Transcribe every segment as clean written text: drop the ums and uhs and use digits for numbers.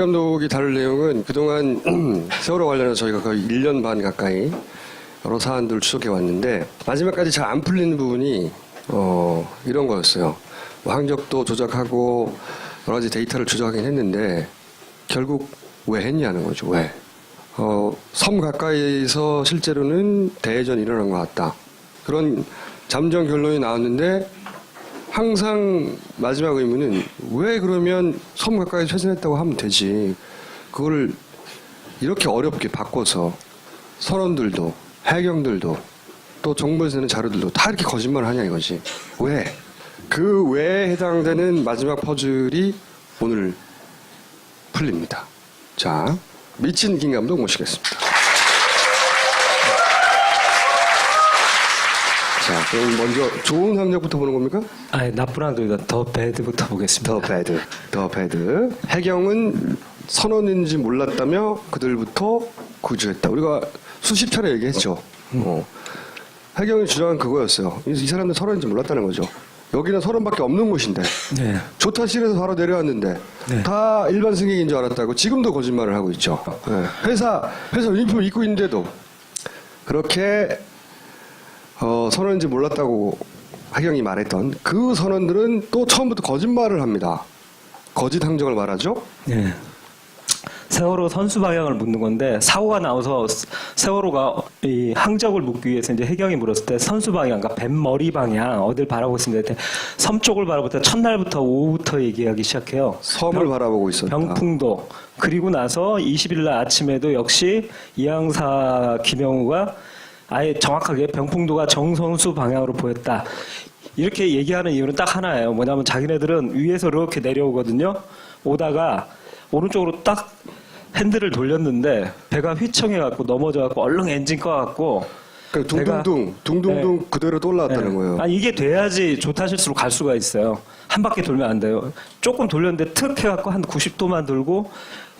감독이 다룰 내용은 그동안 세월호 관련해서 저희가 거의 1년 반 가까이 여러 사안들을 추적해 왔는데 마지막까지 잘 안 풀리는 부분이 이런 거였어요. 뭐 항적도 조작하고 여러 가지 데이터를 조작하긴 했는데 결국 왜 했냐는 거죠. 왜? 섬 가까이에서 실제로는 대해전이 일어난 것 같다. 그런 잠정 결론이 나왔는데 항상 마지막 의문은 왜 그러면 섬 가까이 최선했다고 하면 되지. 그걸 이렇게 어렵게 바꿔서 선원들도 해경들도 또 정부에서 내는 자료들도 다 이렇게 거짓말을 하냐 이거지. 왜? 그 왜에 해당되는 마지막 퍼즐이 오늘 풀립니다. 자, 미친 김 감독 모시겠습니다. 자, 그럼 먼저 좋은 항적부터 보는 겁니까? 아니, 나쁜 항적이다. 더 배드부터 보겠습니다. 더 배드. 해경은 선원인지 몰랐다며 그들부터 구조했다. 우리가 수십 차례 얘기했죠. 해경이 주장한 그거였어요. 이 사람들 선원인지 몰랐다는 거죠. 여기는 선원밖에 없는 곳인데 네. 조타실에서 바로 내려왔는데 네. 다 일반 승객인 줄 알았다고 지금도 거짓말을 하고 있죠. 네. 회사 유니폼 입고 있는데도 그렇게 선원인지 몰랐다고 해경이 말했던 그 선원들은 또 처음부터 거짓말을 합니다. 거짓 항적을 말하죠. 네. 세월호 선수 방향을 묻는 건데 사고가 나와서 세월호가 이 항적을 묻기 위해서 이제 해경이 물었을 때 선수 방향, 그러니까 뱃머리 방향 어딜 바라보고 있습니다. 섬 쪽을 바라볼 때 첫날부터 오후부터 얘기하기 시작해요. 섬을 바라보고 있었다. 병풍도. 그리고 나서 20일 날 아침에도 역시 이항사 김영우가 아예 정확하게 병풍도가 정선수 방향으로 보였다. 이렇게 얘기하는 이유는 딱 하나예요. 뭐냐면 자기네들은 위에서 이렇게 내려오거든요. 오다가 오른쪽으로 딱 핸들을 돌렸는데 배가 휘청해갖고 넘어져갖고 얼른 엔진 꺼갖고 그러니까 둥둥둥 네. 그대로 또 올라왔다는 거예요. 아니 이게 돼야지 조타실수로 갈 수가 있어요. 한 바퀴 돌면 안 돼요. 조금 돌렸는데 툭 해갖고 한 90도만 돌고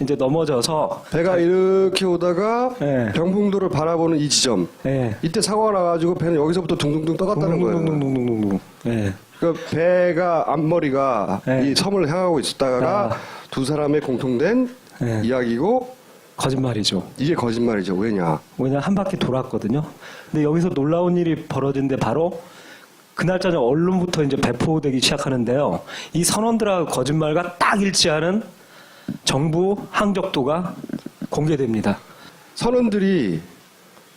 이제 넘어져서 배가 이렇게 오다가 네. 병풍도를 바라보는 이 지점. 네. 이때 사고가 나가지고 배는 여기서부터 둥둥둥 떠갔다는 거예요. 둥둥둥둥둥둥. 네. 그 배가 앞머리가 네. 이 섬을 향하고 있었다가 두 사람의 공통된 네. 이야기고 거짓말이죠. 이게 거짓말이죠. 왜냐? 왜냐면 한 바퀴 돌았거든요. 근데 여기서 놀라운 일이 벌어진데 바로 그날 저녁 언론부터 이제 배포되기 시작하는데요. 이 선원들하고 거짓말과 딱 일치하는 정부 항적도가 공개됩니다. 선원들이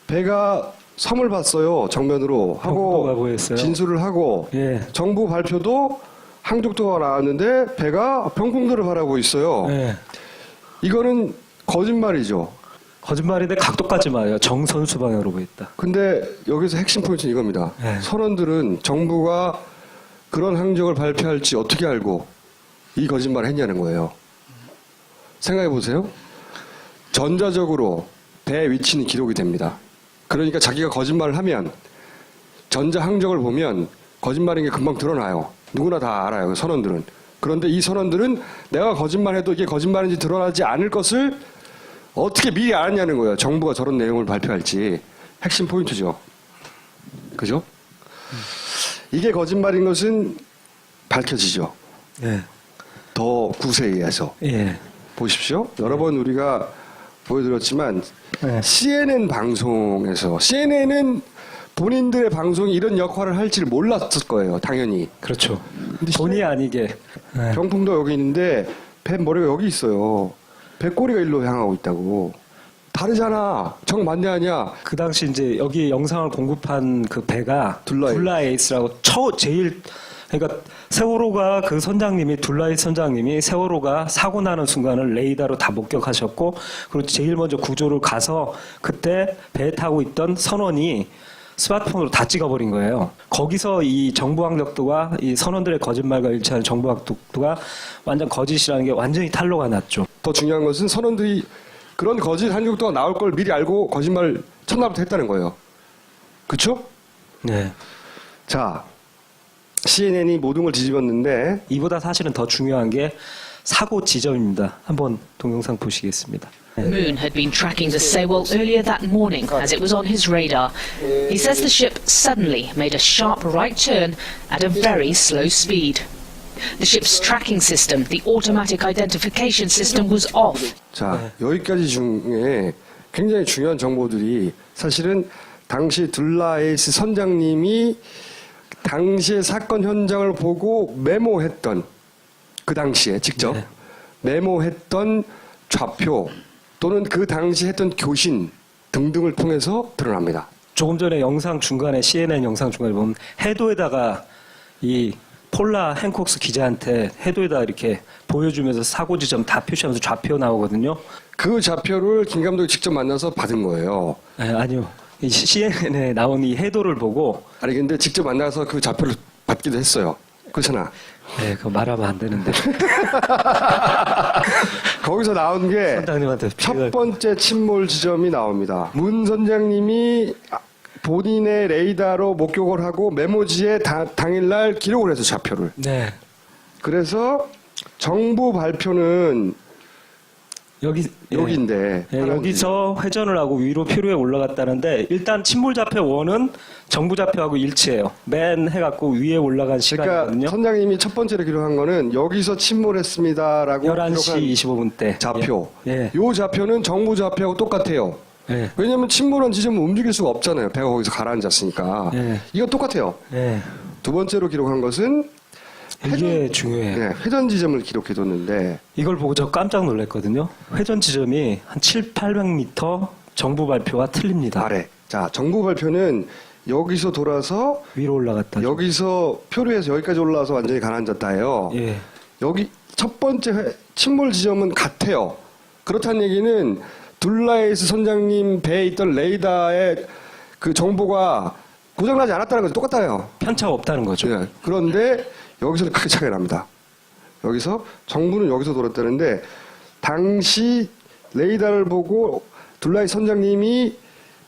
배가 섬을 봤어요. 정면으로 병풍도가 하고 보였어요. 진술을 하고 예. 정부 발표도 항적도가 나왔는데 배가 병풍도를 바라보고 있어요. 예. 이거는 거짓말이죠. 거짓말인데 각도까지 말이에요. 정선수 방향으로 보였다. 근데 여기서 핵심 포인트는 이겁니다. 네. 선원들은 정부가 그런 항적을 발표할지 어떻게 알고 이 거짓말을 했냐는 거예요. 생각해 보세요. 전자적으로 배 위치는 기록이 됩니다. 그러니까 자기가 거짓말을 하면 전자 항적을 보면 거짓말인 게 금방 드러나요. 누구나 다 알아요. 그 선원들은. 그런데 이 선원들은 내가 거짓말해도 이게 거짓말인지 드러나지 않을 것을 어떻게 미리 알았냐는 거예요. 정부가 저런 내용을 발표할지. 핵심 포인트죠. 그죠? 이게 거짓말인 것은 밝혀지죠. 예. 더 구세에 의해서. 예. 보십시오. 여러 번 우리가 보여드렸지만 네. CNN 방송에서 CNN은 본인들의 방송이 이런 역할을 할지를 몰랐을 거예요. 당연히. 그렇죠. 근데 본의 아니게. 예. 병풍도 여기 있는데 배 머리가 여기 있어요. 배 꼬리가 일로 향하고 있다고. 다르잖아. 정반대하냐. 그 당시 이제 여기 영상을 공급한 그 배가 둘라에이스라고 제일 그러니까 세월호가 그 선장님이 둘라에이스 선장님이 세월호가 사고 나는 순간을 레이더로 다 목격하셨고 그리고 제일 먼저 구조를 가서 그때 배에 타고 있던 선원이 스마트폰으로 다 찍어버린 거예요. 거기서 이 정부 항적도가 이 선원들의 거짓말과 일치하는 정부 항적도가 완전 거짓이라는 게 완전히 탄로가 났죠. 더 중요한 것은 선원들이 그런 거짓 항적도가 나올 걸 미리 알고 거짓말 첫날부터 했다는 거예요. 그렇죠? 네. 자, CNN이 모든 걸 뒤집었는데 이보다 사실은 더 중요한 게 사고 지점입니다. 한번 동영상 보시겠습니다. Moon had been tracking the Sewol earlier that morning as it was on his radar. He says the ship suddenly made a sharp right turn at a very slow speed. The ship's tracking system, the automatic identification system, was off. 자, 여기까지 중에 굉장히 중요한 정보들이 사실은 당시 둘라에이스 선장님이 당시의 사건 현장을 보고 메모했던 그 당시에 직접 네. 메모했던 좌표 또는 그 당시 했던 교신 등등을 통해서 드러납니다. 조금 전에 영상 중간에 CNN 영상 중간에 보면 해도에다가 이 폴라 행콕스 기자한테 해도에다 이렇게 보여주면서 사고 지점 다 표시하면서 좌표 나오거든요. 그 좌표를 김 감독이 직접 만나서 받은 거예요. 네, 아니요. 이 CNN에 나온 이 해도를 보고 아니 근데 직접 만나서 그 좌표를 받기도 했어요. 그렇잖아. 네, 그거 말하면 안 되는데 거기서 나온 게 선장님한테 첫 번째 침몰 지점이 나옵니다. 문 선장님이 본인의 레이더로 목격을 하고 메모지에 당일날 기록을 해서 좌표를. 네. 그래서 정부 발표는 여기인데 예, 여기서 회전을 하고 위로 표류에 올라갔다는데 일단 침몰 좌표 1은 정부 좌표하고 일치해요. 맨 해갖고 위에 올라간 시간이거든요. 그러니까 선장님이 첫 번째로 기록한 거는 여기서 침몰했습니다라고 11시 25분 때 좌표. 예. 요 좌표는 정부 좌표하고 똑같아요. 예. 왜냐하면 침몰한 지점은 움직일 수가 없잖아요. 배가 거기서 가라앉았으니까. 예. 이거 똑같아요. 예. 두 번째로 기록한 것은 이게 중요해요. 네, 회전 지점을 기록해뒀는데 이걸 보고 저 깜짝 놀랐거든요. 회전 지점이 한 800m 정부 발표와 틀립니다. 아래. 자, 정부 발표는 여기서 돌아서 위로 올라갔다. 여기서 표류해서 여기까지 올라와서 완전히 가라앉았다예요. 예. 여기 첫 번째 침몰 지점은 같아요. 그렇다는 얘기는 둘라에이스 선장님 배에 있던 레이더의 그 정보가 고장나지 않았다는 거죠. 똑같아요. 편차가 없다는 거죠. 예. 그런데 여기서는 크게 차이가 납니다. 여기서 정부는 여기서 돌았다는데 당시 레이더를 보고 둘라이 선장님이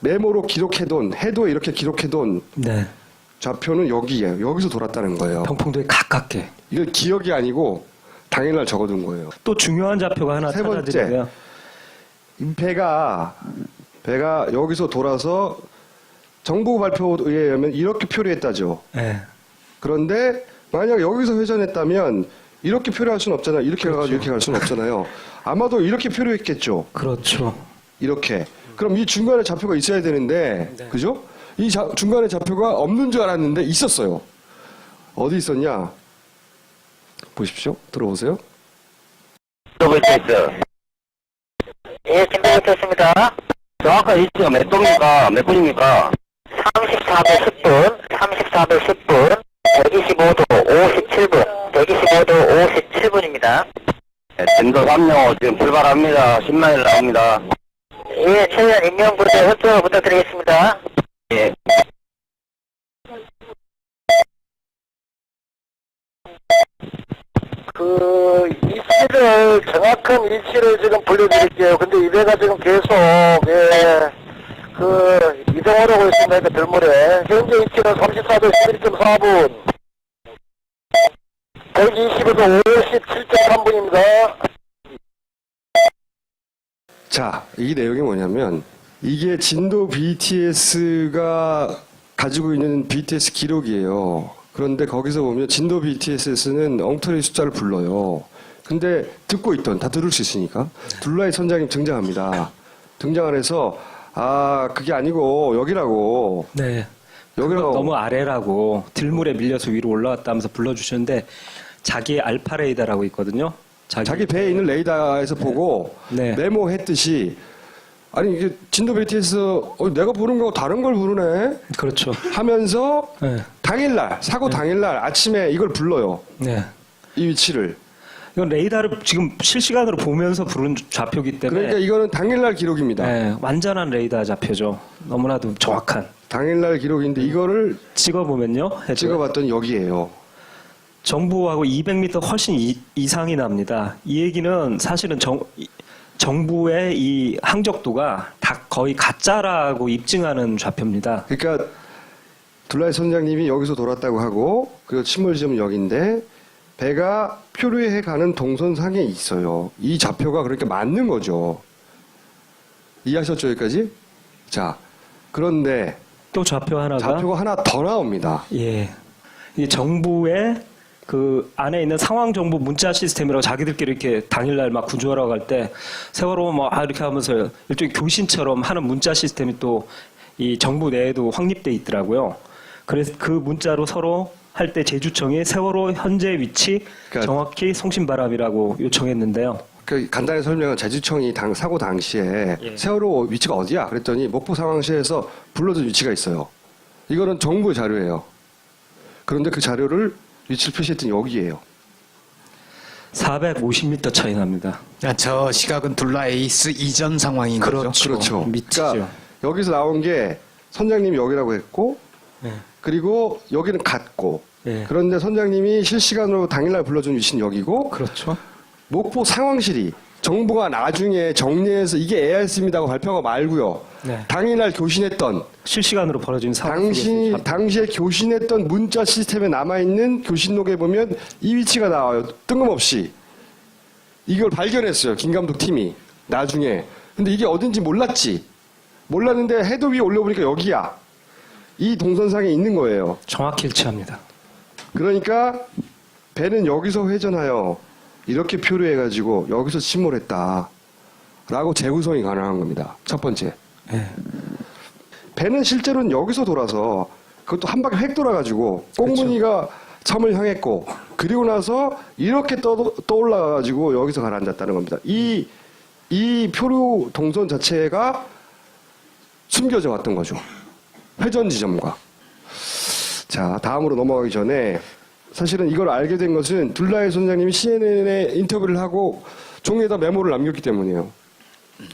메모로 기록해둔 해도에 이렇게 기록해둔 네. 좌표는 여기예요. 여기서 돌았다는 거예요. 병풍도에 가깝게. 이거 기억이 아니고 당일날 적어둔 거예요. 또 중요한 좌표가 하나 세 번째. 찾아드리고요. 이 배가 여기서 돌아서 정부 발표에 의하면 이렇게 표류했다죠. 네. 그런데 만약 여기서 회전했다면 이렇게 표류할 수는 없잖아요. 이렇게 그렇죠. 가가지고 이렇게 갈 수는 없잖아요. 아마도 이렇게 표류했겠죠. 그렇죠. 이렇게. 그럼 이 중간에 좌표가 있어야 되는데, 네. 그죠? 이 중간에 좌표가 없는 줄 알았는데 있었어요. 어디 있었냐? 보십시오. 들어오세요. 더블테이스. 예, 김도부터였습니다. 정확한 위치가 몇 동입니까? 몇 분입니까? 34도 10분, 34도 10분, 125도 57분, 125도 57분입니다. 네, 진도 3호 지금 출발합니다. 10마일 나옵니다. 예, 최대한 인명부대 협조 부탁드리겠습니다. 예. 위치를, 정확한 위치를 지금 불러드릴게요. 근데 이 배가 지금 계속, 이동을 하고 있습니다. 들물에. 현재 위치는 34도 11.4분. 125도 57.3분입니다. 자, 이 내용이 뭐냐면 이게 진도 BTS가 가지고 있는 BTS 기록이에요. 그런데 거기서 보면 진도 BTS는 엉터리 숫자를 불러요. 근데 듣고 있던 다 들을 수 있으니까 둘라이 선장님 등장합니다. 등장을 해서 그게 아니고 여기라고. 네. 여기라고. 너무 아래라고 들물에 밀려서 위로 올라왔다 하면서 불러주셨는데 자기의 알파 레이더라고 있거든요. 자기 배에 있는 레이더에서 보고 네. 메모했듯이 아니 이게 진도 BTS 내가 부른 거하고 다른 걸 부르네 그렇죠. 하면서 네. 당일날 사고 당일날 아침에 이걸 불러요. 네. 이 위치를. 이건 레이더를 지금 실시간으로 보면서 부른 좌표기 때문에 그러니까 이거는 당일날 기록입니다. 네, 완전한 레이더 좌표죠. 너무나도 정확한. 당일날 기록인데 이거를 찍어보면요. 찍어봤더니 여기에요. 정부하고 200m 훨씬 이상이 납니다. 이 얘기는 사실은 정부의 이 항적도가 다 거의 가짜라고 입증하는 좌표입니다. 그러니까 둘라이 선장님이 여기서 돌았다고 하고 그리고 침몰 지점은 여기인데 배가 표류해 가는 동선상에 있어요. 이 좌표가 그렇게 맞는 거죠. 이해하셨죠 여기까지? 자, 그런데 또 좌표 하나가 좌표가 하나 더 나옵니다. 예, 이 정부의 그 안에 있는 상황 정보 문자 시스템이라고 자기들끼리 이렇게 당일날 막 구조하러 갈 때 세월호 뭐 이렇게 하면서 일종의 교신처럼 하는 문자 시스템이 또 이 정부 내에도 확립돼 있더라고요. 그래서 그 문자로 서로 할 때 제주청이 세월호 현재 위치 그러니까 정확히 송신바람이라고 요청했는데요. 그 간단히 설명은 제주청이 사고 당시에 세월호 위치가 어디야? 그랬더니 목포 상황시에서 불러준 위치가 있어요. 이거는 정부의 자료예요. 그런데 그 자료를 위치를 표시했더니 여기예요. 450m 차이 납니다. 저 시각은 둘라에이스 이전 상황인 거죠. 그렇죠. 미치죠. 그러니까 여기서 나온 게 선장님이 여기라고 했고, 네. 그리고 여기는 같고, 네. 그런데 선장님이 실시간으로 당일날 불러준 위치는 여기고, 그렇죠. 목포 상황실이 정부가 나중에 정리해서 이게 ARC입니다고 발표한 거 말고요. 네. 당일날 교신했던 실시간으로 벌어진 상황. 당시에 교신했던 문자 시스템에 남아있는 교신록에 보면 이 위치가 나와요. 뜬금없이. 이걸 발견했어요. 김 감독 팀이. 나중에. 근데 이게 어딘지 몰랐지. 몰랐는데 해도 위에 올려보니까 여기야. 이 동선상에 있는 거예요. 정확히 일치합니다. 그러니까 배는 여기서 회전하여 이렇게 표류해가지고 여기서 침몰했다. 라고 재구성이 가능한 겁니다. 첫 번째. 네. 배는 실제로는 여기서 돌아서 그것도 한 바퀴 획 돌아가지고 꽁무니가 섬을 향했고 그리고 나서 이렇게 떠올라가지고 여기서 가라앉았다는 겁니다. 이 표류 동선 자체가 숨겨져 왔던 거죠. 회전 지점과. 자, 다음으로 넘어가기 전에 사실은 이걸 알게 된 것은 둘라의 선장님이 CNN에 인터뷰를 하고 종이에다 메모를 남겼기 때문이에요.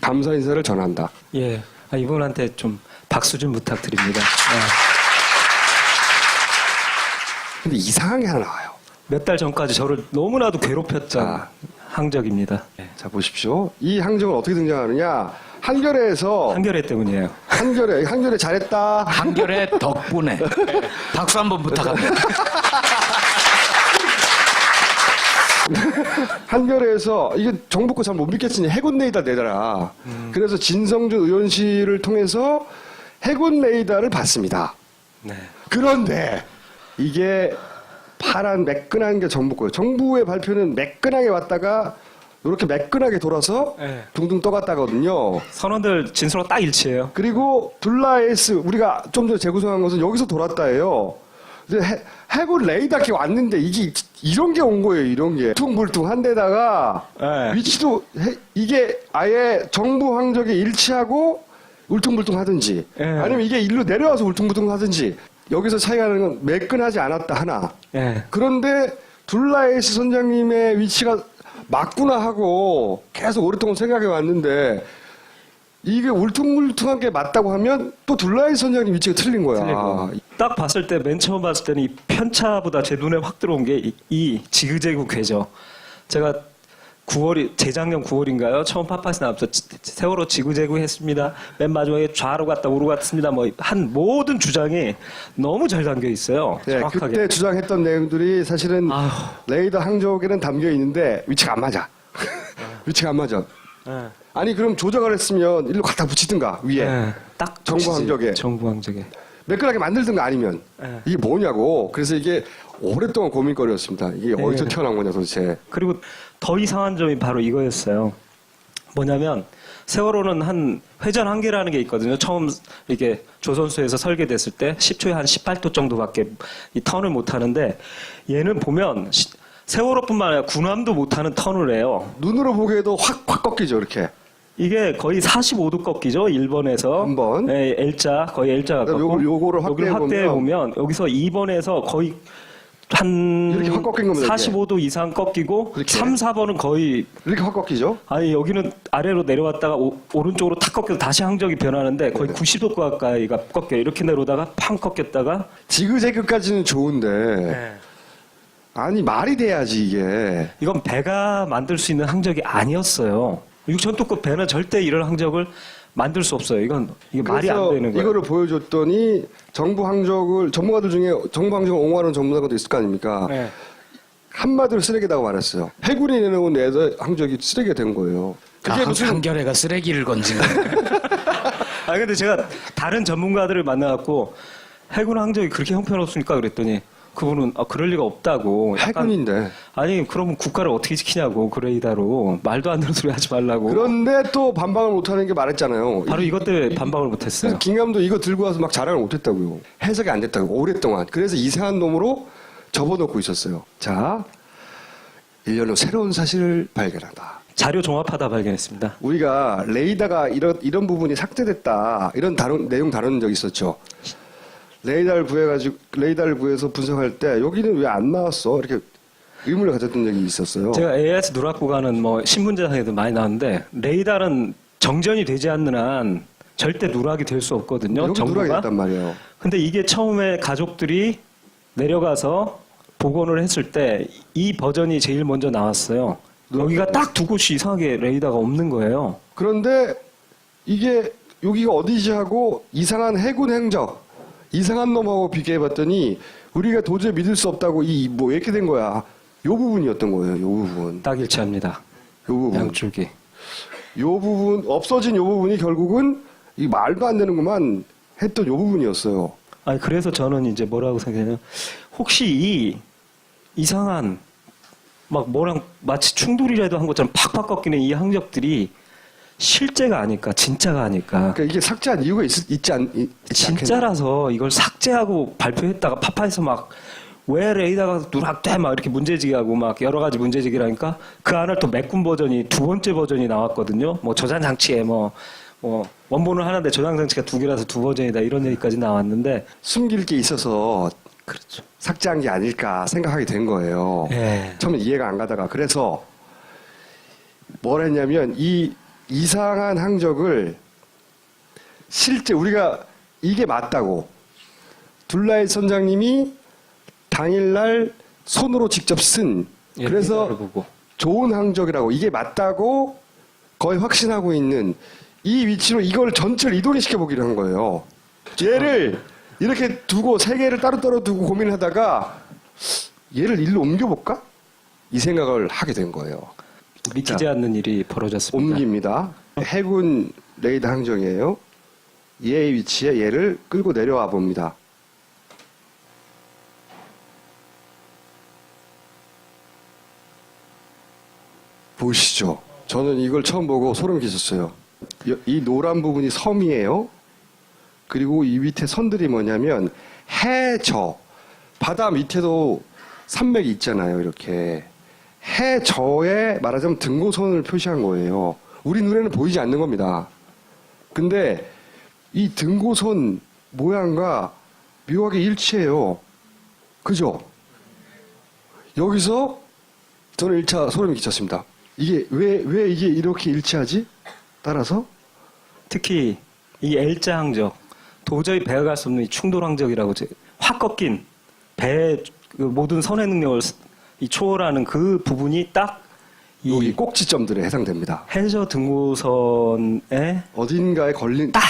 감사 인사를 전한다. 예. 이분한테 좀 박수 좀 부탁드립니다. 근데 이상한 게 하나 나와요. 몇 달 전까지 저를 너무나도 괴롭혔던 자. 항적입니다. 자, 보십시오. 이 항적은 어떻게 등장하느냐. 한겨레에서 한겨레 때문이에요. 한겨레 잘했다. 한결의 덕분에 박수 한번 부탁합니다. 한겨레에서 이게 정부 거 잘 못 믿겠으니 해군 레이더 내더라. 그래서 진성준 의원실을 통해서 해군 레이더를 받습니다. 네. 그런데 이게 파란 매끈한 게 정부 거예요. 정부의 발표는 매끈하게 왔다가 이렇게 매끈하게 돌아서 네. 둥둥 떠갔다거든요. 선원들 진술로 딱 일치해요. 그리고 둘라에스 우리가 좀 전에 재구성한 것은 여기서 돌았다예요. 근데 해군 레이더가 왔는데 이게 이런 게 온 거예요. 이런 게 퉁불퉁한 데다가 네. 위치도 이게 아예 정부 항적에 일치하고 울퉁불퉁 하든지 네. 아니면 이게 일로 내려와서 울퉁불퉁 하든지 여기서 차이가 나는 건 매끈하지 않았다 하나. 예. 그런데 둘라에스 선장님의 위치가 맞구나 하고 계속 오랫동안 생각해 왔는데 이게 울퉁불퉁한 게 맞다고 하면 또 둘라에스 선장님 위치가 틀린 거야. 틀리고. 딱 봤을 때 맨 처음 봤을 때는 이 편차보다 제 눈에 확 들어온 게 이 지그재그 궤죠. 제가 9월이 재작년 9월인가요? 처음 팟팟에 나왔어. 세월호 지그재그 했습니다. 맨 마지막에 좌로 갔다 우로 갔습니다. 뭐 한 모든 주장이 너무 잘 담겨 있어요. 네, 정확하게. 그때 주장했던 내용들이 사실은 아휴. 레이더 항적에는 담겨 있는데 위치가 안 맞아. 위치가 안 맞아. 예. 아니 그럼 조작을 했으면 일로 갖다 붙이든가 위에 예. 딱 정부 붙이지. 항적에. 정부 항적에. 매끈하게 만들든가 아니면 예. 이게 뭐냐고. 그래서 이게 오랫동안 고민거리였습니다. 이게 네. 어디서 태어난 거냐 도대체. 그리고 더 이상한 점이 바로 이거였어요. 뭐냐면 세월호는 한 회전 한계라는 게 있거든요. 처음 이게 조선소에서 설계됐을 때 10초에 한 18도 정도밖에 이 턴을 못 하는데 얘는 보면 세월호뿐만 아니라 군함도 못 하는 턴을 해요. 눈으로 보기에도 확 꺾이죠 이렇게. 이게 거의 45도 꺾이죠. 1번에서 한 번. 네, L자 거의 L자가 그다음에 요거를 여기를 확대해 보면 여기서 2번에서 거의 한 이렇게 확 꺾인 겁니다, 45도 이상 꺾이고 그렇게. 3, 4번은 거의 이렇게 확 꺾이죠. 아니 여기는 아래로 내려왔다가 오른쪽으로 탁 꺾여서 다시 항적이 변하는데 거의 90도 가까이가 꺾여요. 이렇게 내려오다가 팡 꺾였다가 지그재그까지는 좋은데 아니 말이 돼야지 이게. 이건 배가 만들 수 있는 항적이 아니었어요. 6,000톤급 배는 절대 이런 항적을 만들 수 없어요. 이게 말이 안 되는 거예요. 이거를 보여줬더니 정부 항적을 전문가들 중에 정부 항적을 옹호하는 전문가도 있을 거 아닙니까? 네. 한마디로 쓰레기라고 말했어요. 해군이 내놓은 레이더 항적이 쓰레기가 된 거예요. 그게 무슨 한결애가 쓰레기를 건진 거예요. 근데 제가 다른 전문가들을 만나갖고 해군 항적이 그렇게 형편없습니까? 그랬더니 그분은 그럴 리가 없다고. 약간, 해군인데. 아니 그러면 국가를 어떻게 지키냐고 그 레이더로 말도 안 되는 소리 하지 말라고. 그런데 또 반박을 못하는 게 말했잖아요. 바로 이것 때문에 반박을 못했어요. 김감도 이거 들고 와서 막 자랑을 못했다고요. 해석이 안 됐다고 오랫동안. 그래서 이상한 놈으로 접어놓고 있었어요. 자, 1년 후 새로운 사실을 발견한다. 자료 종합하다 발견했습니다. 우리가 레이더가 이런 부분이 삭제됐다. 이런 내용 다룬 적 있었죠. 레이더를 구해서 분석할 때 여기는 왜 안 나왔어? 이렇게 의문을 가졌던 적이 있었어요. 제가 AIS 누락 구간은 뭐 신문제상에도 많이 나왔는데 레이더는 정전이 되지 않는 한 절대 누락이 될 수 없거든요. 여기 누락이 됐단 말이에요. 근데 이게 처음에 가족들이 내려가서 복원을 했을 때 이 버전이 제일 먼저 나왔어요. 여기가 딱 두 곳이 이상하게 레이더가 없는 거예요. 그런데 이게 여기가 어디지 하고 이상한 해군 행적, 이상한 놈하고 비교해봤더니 우리가 도저히 믿을 수 없다고 뭐 이렇게 된 거야. 요 부분이었던 거예요. 요 부분. 딱 일치합니다. 요 부분. 양쪽이. 요 부분 없어진 요 부분이 결국은 이 말도 안 되는구만 했던 요 부분이었어요. 아니 그래서 저는 이제 뭐라고 생각해요? 혹시 이 이상한 막 뭐랑 마치 충돌이라도 한 것처럼 팍팍 꺾이는 이 항적들이 실제가 아닐까, 진짜가 아닐까. 그러니까 이게 삭제한 이유가 있지 않겠나? 진짜라서 이걸 삭제하고 발표했다가 파파에서 막 왜 레이더가 누락돼 막 이렇게 문제제기하고 막 여러 가지 문제제기라니까 그 안을 또 메꾼 버전이 두 번째 버전이 나왔거든요. 뭐 저장 장치에 뭐 원본은 하나인데 저장 장치가 두 개라서 두 버전이다 이런 얘기까지 나왔는데 숨길 게 있어서 그렇죠. 삭제한 게 아닐까 생각하게 된 거예요. 예. 처음에 이해가 안 가다가 그래서 뭘 했냐면 이 이상한 항적을 실제 우리가 이게 맞다고 둘라이 선장님이 당일날 손으로 직접 쓴 예, 그래서 데이터를 보고. 좋은 항적이라고 이게 맞다고 거의 확신하고 있는 이 위치로 이걸 전체를 이동을 시켜보기로 한 거예요. 얘를 이렇게 두고 세 개를 따로따로 두고 고민하다가 얘를 일로 옮겨볼까? 이 생각을 하게 된 거예요. 믿기지 않는 일이 벌어졌습니다. 옮깁니다. 해군 레이더 항정이에요. 얘의 위치에 얘를 끌고 내려와 봅니다. 보시죠. 저는 이걸 처음 보고 소름 끼쳤어요. 이 노란 부분이 섬이에요. 그리고 이 밑에 선들이 뭐냐면 해저 바다 밑에도 산맥이 있잖아요. 이렇게 해저에 말하자면 등고선을 표시한 거예요. 우리 눈에는 보이지 않는 겁니다. 근데 이 등고선 모양과 묘하게 일치해요. 그죠? 여기서 저는 1차 소름이 끼쳤습니다. 이게 왜 이게 이렇게 일치하지? 따라서 특히 이 L자 항적 도저히 배가 갈 수 없는 이 충돌 항적이라고 확 꺾인 배의 그 모든 선의 능력을 초월하는 그 부분이 딱 여기 이 꼭지점들에 해당됩니다. 해저 등고선에 어딘가에 걸린 딱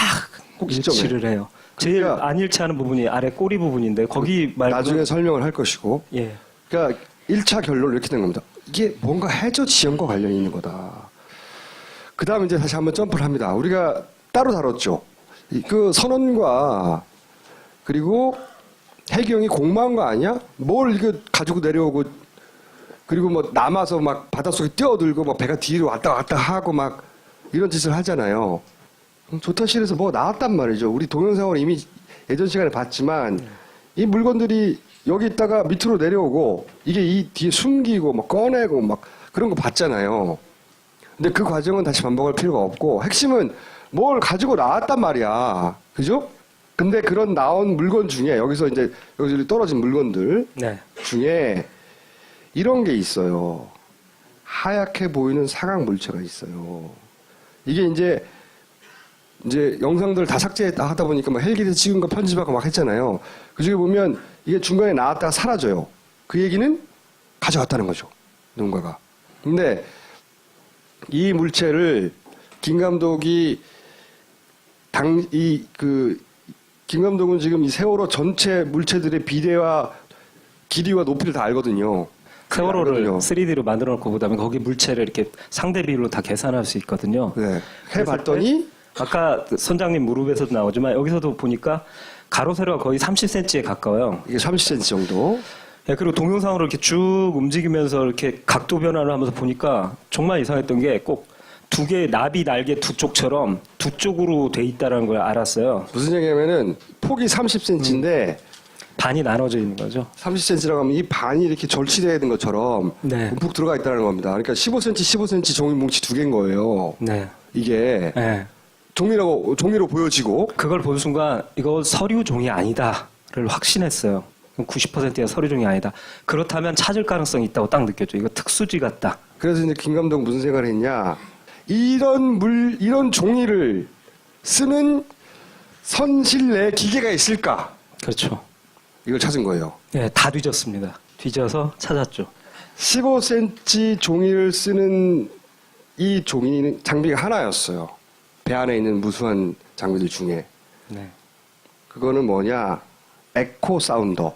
꼭지점에. 일치를 해요. 제일 그러니까 안 일치하는 부분이 아래 꼬리 부분인데 거기 말고 나중에 설명을 할 것이고 예. 그러니까 1차 결론은 이렇게 된 겁니다. 이게 뭔가 해저 지형과 관련이 있는 거다. 그 다음에 이제 다시 한번 점프를 합니다. 우리가 따로 다뤘죠. 그 선원과 그리고 해경이 공모한 거 아니야? 뭘 이거 가지고 내려오고 그리고 뭐 남아서 막 바닷속에 뛰어들고 막 배가 뒤로 왔다 갔다 하고 막 이런 짓을 하잖아요. 조타실에서 뭐 나왔단 말이죠. 우리 동영상을 이미 예전 시간에 봤지만 이 물건들이 여기 있다가 밑으로 내려오고 이게 이 뒤에 숨기고 막 꺼내고 막 그런 거 봤잖아요. 근데 그 과정은 다시 반복할 필요가 없고 핵심은 뭘 가지고 나왔단 말이야. 그죠? 근데 그런 나온 물건 중에 여기서 떨어진 물건들 네. 중에 이런 게 있어요. 하얗게 보이는 사각 물체가 있어요. 이게 이제 영상들 다 삭제하다 보니까 막 헬기에서 찍은 거 편집하고 막 했잖아요. 그 중에 보면 이게 중간에 나왔다가 사라져요. 그 얘기는 가져갔다는 거죠. 누군가가. 근데 이 물체를 김 감독이 김 감독은 지금 이 세월호 전체 물체들의 비례와 길이와 높이를 다 알거든요. 세월호를 알거든요. 3D로 만들어 놓고 보다면 거기 물체를 이렇게 상대 비율로 다 계산할 수 있거든요. 네. 해봤더니 아까 선장님 무릎에서도 나오지만 여기서도 보니까 가로 세로가 거의 30cm에 가까워요. 이게 30cm 정도. 예, 그리고 동영상으로 이렇게 쭉 움직이면서 이렇게 각도 변화를 하면서 보니까 정말 이상했던 게 꼭 두 개의 나비 날개 두 쪽처럼 두 쪽으로 돼 있다는 걸 알았어요. 무슨 얘기냐면은 폭이 30cm인데 반이 나눠져 있는 거죠. 30cm라고 하면 이 반이 이렇게 절치되어 있는 것처럼 네. 움푹 들어가 있다는 겁니다. 그러니까 15cm, 15cm 종이 뭉치 두 개인 거예요. 네. 이게 예. 종이로 보여지고 그걸 본 순간 이거 서류 종이 아니다를 확신했어요. 90%가 서류 종이 아니다. 그렇다면 찾을 가능성이 있다고 딱 느꼈죠. 이거 특수지 같다. 그래서 이제 김 감독 무슨 생각을 했냐? 이런 종이를 쓰는 선실 내 기계가 있을까? 그렇죠. 이걸 찾은 거예요. 예, 다 뒤졌습니다. 뒤져서 찾았죠. 15cm 종이를 쓰는 이 종이 장비가 하나였어요. 배 안에 있는 무수한 장비들 중에. 네. 그거는 뭐냐? 에코 사운더.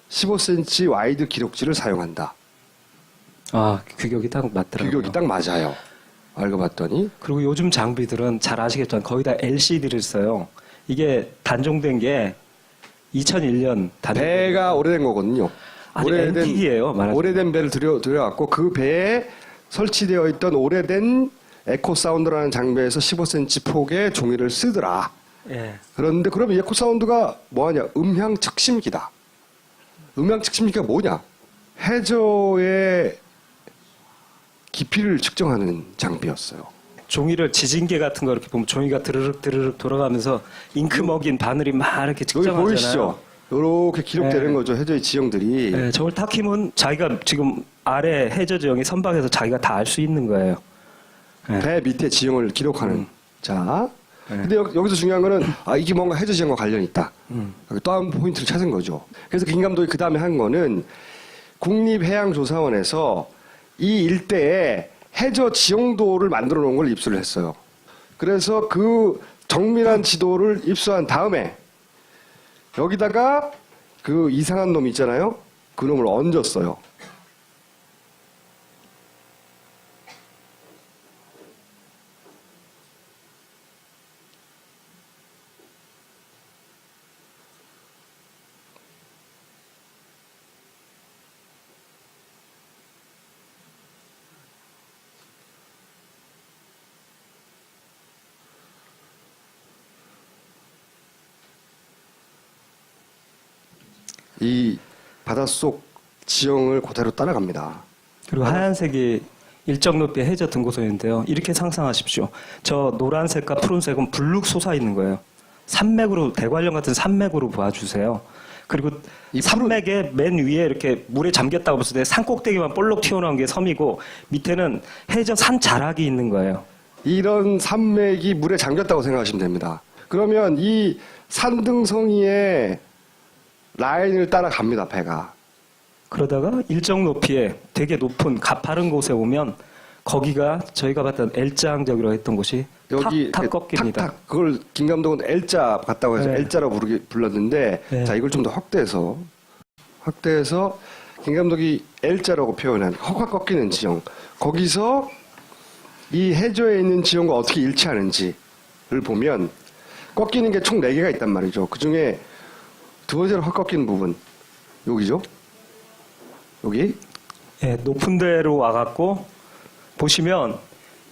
15cm 와이드 기록지를 사용한다. 아, 규격이 딱 맞더라고요. 규격이 딱 맞아요. 알고 봤더니 그리고 요즘 장비들은 잘 아시겠지만 거의 다 LCD를 써요. 이게 단종된 게 2001년 배가 오래된 거거든요. 아니, 앤틱이에요, 말하자면. 오래된 배를 들여갖고 그 배에 설치되어 있던 오래된 에코 사운드라는 장비에서 15cm 폭의 종이를 쓰더라. 예. 그런데 그러면 에코 사운드가 뭐하냐? 음향 측심기다. 음향 측심기가 뭐냐? 해저의 깊이를 측정하는 장비였어요. 종이를 지진계 같은 거 이렇게 보면 종이가 드르륵 드르륵 돌아가면서 잉크 먹인 바늘이 막 이렇게 여기 측정하잖아요. 보이시죠? 이렇게 기록되는 네. 거죠. 해저의 지형들이. 네, 저걸 딱 키면 자기가 지금 아래 해저 지형이 선박에서 자기가 다 알 수 있는 거예요. 네. 배 밑에 지형을 기록하는. 자. 네. 근데 여기서 중요한 거는 이게 뭔가 해저 지형과 관련이 있다. 또 한 포인트를 찾은 거죠. 그래서 김 감독이 그 다음에 한 거는 국립해양조사원에서 이 일대에 해저 지형도를 만들어 놓은 걸 입수를 했어요. 그래서 그 정밀한 지도를 입수한 다음에 여기다가 그 이상한 놈 있잖아요. 그 놈을 얹었어요. 이 바닷속 지형을 그대로 따라갑니다. 그리고 하얀색이 일정 높이의 해저 등고선인데요. 이렇게 상상하십시오. 저 노란색과 푸른색은 불룩 솟아 있는 거예요. 산맥으로 대관령 같은 산맥으로 봐주세요. 그리고 이 산맥의 맨 위에 이렇게 물에 잠겼다고 봤을 때 산꼭대기만 볼록 튀어나온 게 섬이고 밑에는 해저 산 자락이 있는 거예요. 이런 산맥이 물에 잠겼다고 생각하시면 됩니다. 그러면 이 산등성이의 라인을 따라갑니다, 배가. 그러다가 일정 높이에 되게 높은 가파른 곳에 오면 거기가 저희가 봤던 L자항적이라고 했던 곳이 여기 탁 꺾입니다. 탁탁 그걸 김 감독은 L자 같다고 해서 네. L자라고 불렀는데 네. 자 이걸 좀 더 확대해서 김 감독이 L자라고 표현한 확 꺾이는 지형 거기서 이 해저에 있는 지형과 어떻게 일치하는지를 보면 꺾이는 게 총 4개가 있단 말이죠. 그중에 두 번째로 확 꺾이는 부분 여기죠. 여기 예, 높은 데로 와갖고 보시면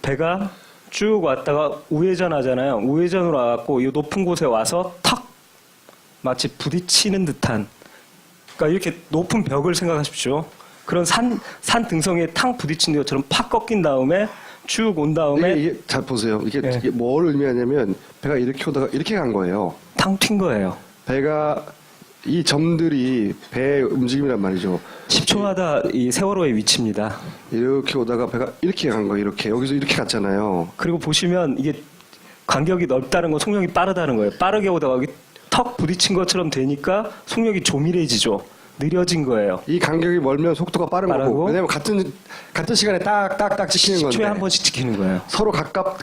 배가 쭉 왔다가 우회전 하잖아요. 우회전으로 와갖고 이 높은 곳에 와서 탁 마치 부딪히는 듯한 그러니까 이렇게 높은 벽을 생각하십시오. 그런 산 등성이에 탕 부딪힌 것처럼 팍 꺾인 다음에 쭉 온 다음에 이게 잘 보세요. 이게, 네. 이게 뭘 의미하냐면 배가 이렇게 오다가 이렇게 간 거예요. 탕 튄 거예요. 배가 이 점들이 배의 움직임이란 말이죠. 10초마다 이 세월호의 위치입니다. 이렇게 오다가 배가 이렇게 간 거예요. 이렇게 여기서 이렇게 갔잖아요. 그리고 보시면 이게 간격이 넓다는 건 속력이 빠르다는 거예요. 빠르게 오다가 여기 턱 부딪힌 것처럼 되니까 속력이 조밀해지죠. 느려진 거예요. 이 간격이 멀면 속도가 빠른 거고. 빠르고. 왜냐면 같은 시간에 딱딱딱 찍히는 건데. 10초에 한 번씩 지키는 거예요. 서로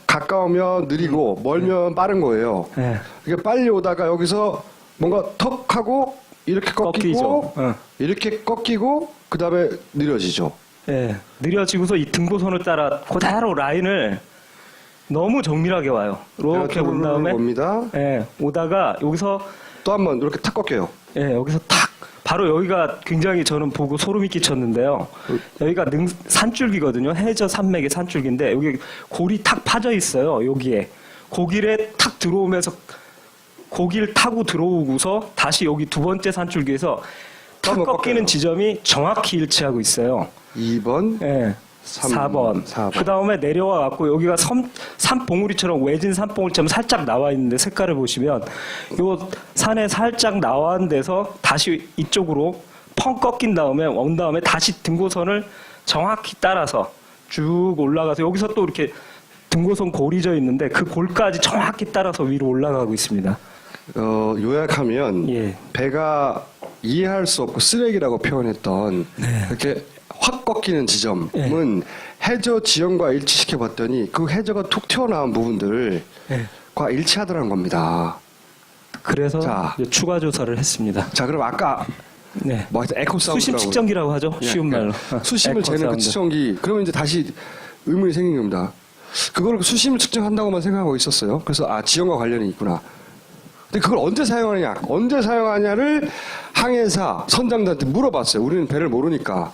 가까우면 느리고 멀면 빠른 거예요. 네. 이게 빨리 오다가 여기서 뭔가 턱 하고 이렇게 꺾이고 꺾이죠. 어. 이렇게 꺾이고 그다음에 느려지죠. 예, 느려지고서 이 등고선을 따라 그대로 라인을 너무 정밀하게 와요. 이렇게 온 다음에 옵니다. 예, 오다가 여기서 또 한 번 이렇게 탁 꺾여요. 예, 여기서 탁 바로 여기가 굉장히 저는 보고 소름이 끼쳤는데요. 여기가 산줄기거든요. 해저 산맥의 산줄기인데 여기 골이 탁 파져 있어요. 여기에 고길에 탁 들어오면서 고기를 타고 들어오고서 다시 여기 두 번째 산줄기에서 탁 한번 꺾이는 꺾여요. 지점이 정확히 일치하고 있어요. 2번, 예. 4번. 4번. 그 다음에 내려와 갖고 여기가 산봉우리처럼 외진 산봉우리처럼 살짝 나와 있는데 색깔을 보시면 요 산에 살짝 나와 있는 데서 다시 이쪽으로 펑 꺾인 다음에 온 다음에 다시 등고선을 정확히 따라서 쭉 올라가서 여기서 또 이렇게 등고선 골이 져 있는데 그 골까지 정확히 따라서 위로 올라가고 있습니다. 요약하면 예. 배가 이해할 수 없고 쓰레기라고 표현했던 이렇게 확 꺾이는 지점은 해저 지형과 일치시켜 봤더니 그 해저가 툭 튀어나온 부분들과 일치하더라는 겁니다. 그래서 자. 이제 추가 조사를 했습니다. 자, 그럼 아까 네. 뭐 하여튼 에코 사운드라고 수심 측정기라고 하죠. 쉬운 말로. 수심을 에코 재는 그 사운드. 측정기. 그러면 이제 다시 의문이 생긴 겁니다. 그걸 수심을 측정한다고만 생각하고 있었어요. 그래서 지형과 관련이 있구나. 근데 그걸 언제 사용하냐를 항해사 선장들한테 물어봤어요. 우리는 배를 모르니까.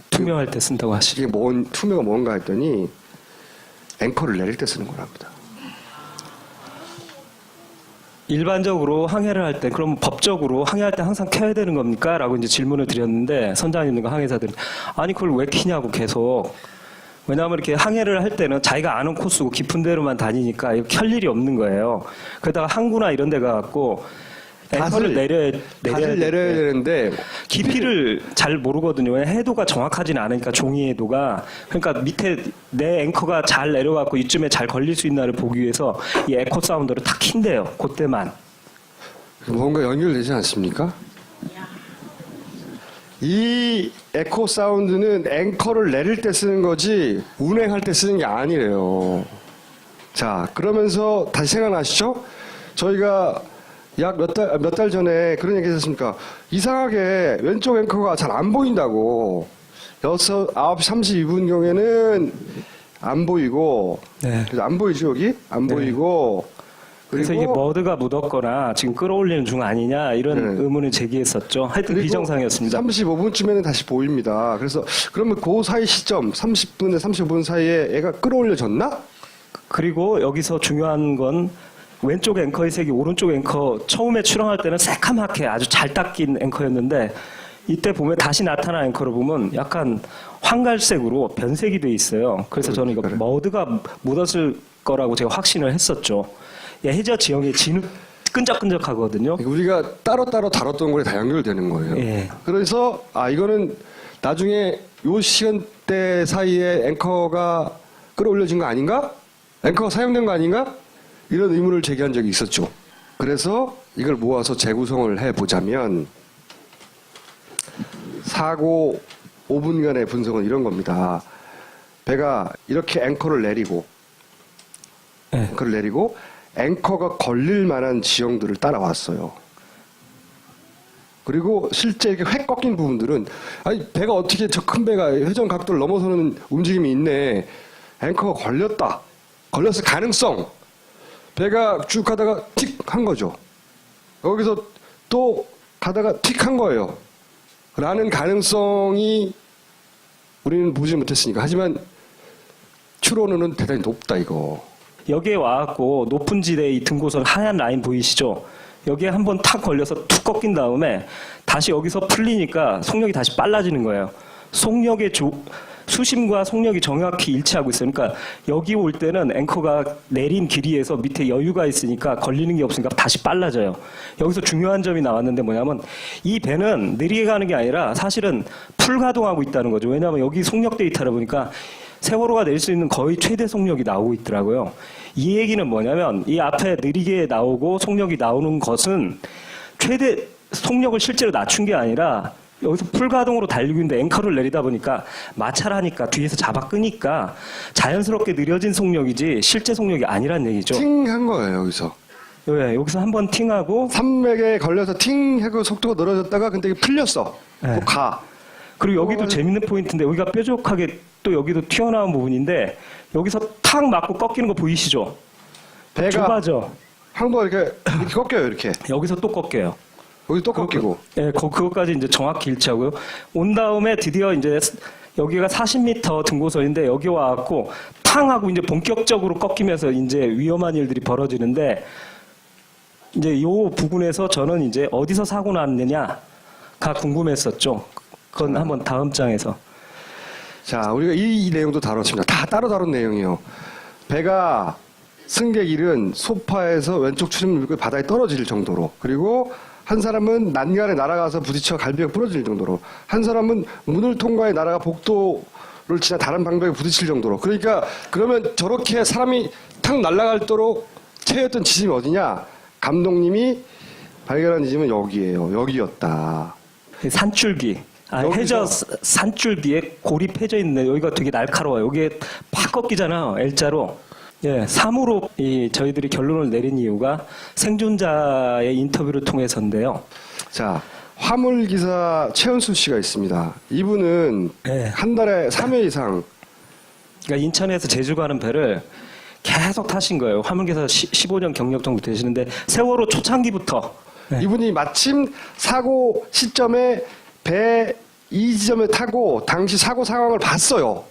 투명할 때 쓴다고 하시죠. 이게 투명가 뭔가 했더니 앵커를 내릴 때 쓰는 거랍니다. 일반적으로 항해를 할 때 그럼 법적으로 항해할 때 항상 켜야 되는 겁니까? 라고 이제 질문을 드렸는데 선장님과 항해사들은 아니 그걸 왜 켜냐고 계속. 왜냐하면 이렇게 항해를 할 때는 자기가 아는 코스고 깊은 데로만 다니니까 이거 켤 일이 없는 거예요. 그러다가 항구나 이런 데 가갖고 앵커를 다들 내려야 되는데 깊이를 잘 모르거든요. 왜냐면 해도가 정확하지는 않으니까 종이 해도가. 그러니까 밑에 내 앵커가 잘 내려갖고 이쯤에 잘 걸릴 수 있나를 보기 위해서 이 에코 사운드를 탁 킨대요. 그때만. 뭔가 연결되지 않습니까? 이 에코 사운드는 앵커를 내릴 때 쓰는 거지 운행할 때 쓰는 게 아니래요. 자, 그러면서 다시 생각나시죠? 저희가 약 몇 달 전에 그런 얘기 했었습니까? 이상하게 왼쪽 앵커가 잘 안 보인다고. 9시 32분경에는 안 보이고. 네. 그래서 안 보이죠, 여기? 안 네. 보이고. 그래서 이게 머드가 묻었거나 지금 끌어올리는 중 아니냐 이런 네. 의문을 제기했었죠. 하여튼 비정상이었습니다. 35분쯤에는 다시 보입니다. 그래서 그러면 그 사이 시점 30분에 35분 사이에 애가 끌어올려졌나? 그리고 여기서 중요한 건 왼쪽 앵커의 색이 오른쪽 앵커 처음에 출항할 때는 새카맣게 아주 잘 닦인 앵커였는데 이때 보면 다시 나타난 앵커를 보면 약간 황갈색으로 변색이 돼 있어요. 그래서 저는 이거 그래. 머드가 묻었을 거라고 제가 확신을 했었죠. 해저 지형이 진흙 끈적끈적하거든요. 우리가 따로따로 다뤘던 거에 다 연결되는 거예요. 예. 그래서 이거는 나중에 요 시간대 사이에 앵커가 끌어올려진 거 아닌가? 앵커가 사용된 거 아닌가? 이런 의문을 제기한 적이 있었죠. 그래서 이걸 모아서 재구성을 해보자면 사고 5분간의 분석은 이런 겁니다. 배가 이렇게 앵커를 내리고 네. 앵커가 걸릴 만한 지형들을 따라왔어요. 그리고 실제 이렇게 획 꺾인 부분들은 배가 어떻게 저 큰 배가 회전 각도를 넘어서는 움직임이 있네. 앵커가 걸렸을 가능성. 배가 쭉 가다가 틱 한 거죠. 여기서 또 가다가 틱 한 거예요. 라는 가능성이 우리는 보지 못했으니까. 하지만 추론은 대단히 높다 이거. 여기에 와갖고 높은 지대의 이 등고선 하얀 라인 보이시죠? 여기에 한번 탁 걸려서 툭 꺾인 다음에 다시 여기서 풀리니까 속력이 다시 빨라지는 거예요. 수심과 속력이 정확히 일치하고 있어요. 그러니까 여기 올 때는 앵커가 내린 길이에서 밑에 여유가 있으니까 걸리는 게 없으니까 다시 빨라져요. 여기서 중요한 점이 나왔는데 뭐냐면 이 배는 느리게 가는 게 아니라 사실은 풀 가동하고 있다는 거죠. 왜냐하면 여기 속력 데이터를 보니까 세월호가 낼 수 있는 거의 최대 속력이 나오고 있더라고요. 이 얘기는 뭐냐면 이 앞에 느리게 나오고 속력이 나오는 것은 최대 속력을 실제로 낮춘 게 아니라 여기서 풀가동으로 달리고 있는데 앵커를 내리다 보니까 마찰하니까 뒤에서 잡아 끄니까 자연스럽게 느려진 속력이지 실제 속력이 아니란 얘기죠. 팅 한 거예요 여기서. 네, 여기서 한번 팅하고 산맥에 걸려서 팅 하고 속도가 늘어졌다가 근데 이게 풀렸어. 네. 가. 그리고 여기도 재밌는 포인트인데 여기가 뾰족하게 또 여기도 튀어나온 부분인데 여기서 탁 맞고 꺾이는 거 보이시죠? 배가 좁아져. 항도가 이렇게 꺾여요. 이렇게 여기서 또 꺾여요. 여기 또 꺾이고. 예, 그것까지 이제 정확히 일치하고요. 온 다음에 드디어 이제 여기가 40m 등고선인데 여기 와갖고 탕 하고 이제 본격적으로 꺾이면서 이제 위험한 일들이 벌어지는데 이제 요 부분에서 저는 이제 어디서 사고 났느냐가 궁금했었죠. 그건 한번 다음 장에서. 자, 우리가 이 내용도 다뤘습니다. 다 따로 다룬 내용이에요. 배가 승객 1은 소파에서 왼쪽 출입문 바다에 떨어질 정도로, 그리고 한 사람은 난간에 날아가서 부딪혀 갈비가 부러질 정도로, 한 사람은 문을 통과해 날아가 복도를 지나 다른 방벽에 부딪힐 정도로. 그러니까 그러면 저렇게 사람이 탁 날아갈도록 채였던 지점이 어디냐? 감독님이 발견한 지점은 여기예요. 여기였다. 산줄기. 여기서- 해저 산줄기에 고립해져 있는 여기가 되게 날카로워요. 여기에 팍 꺾이잖아요. L자로. 예, 3으로 저희들이 결론을 내린 이유가 생존자의 인터뷰를 통해서인데요. 자, 화물기사 최은수 씨가 있습니다. 이분은 네. 한 달에 3회 이상 그러니까 인천에서 제주 가는 배를 계속 타신 거예요. 화물기사 15년 경력 정도 되시는데 세월호 초창기부터. 네. 이분이 마침 사고 시점에 배 이 지점에 타고 당시 사고 상황을 봤어요.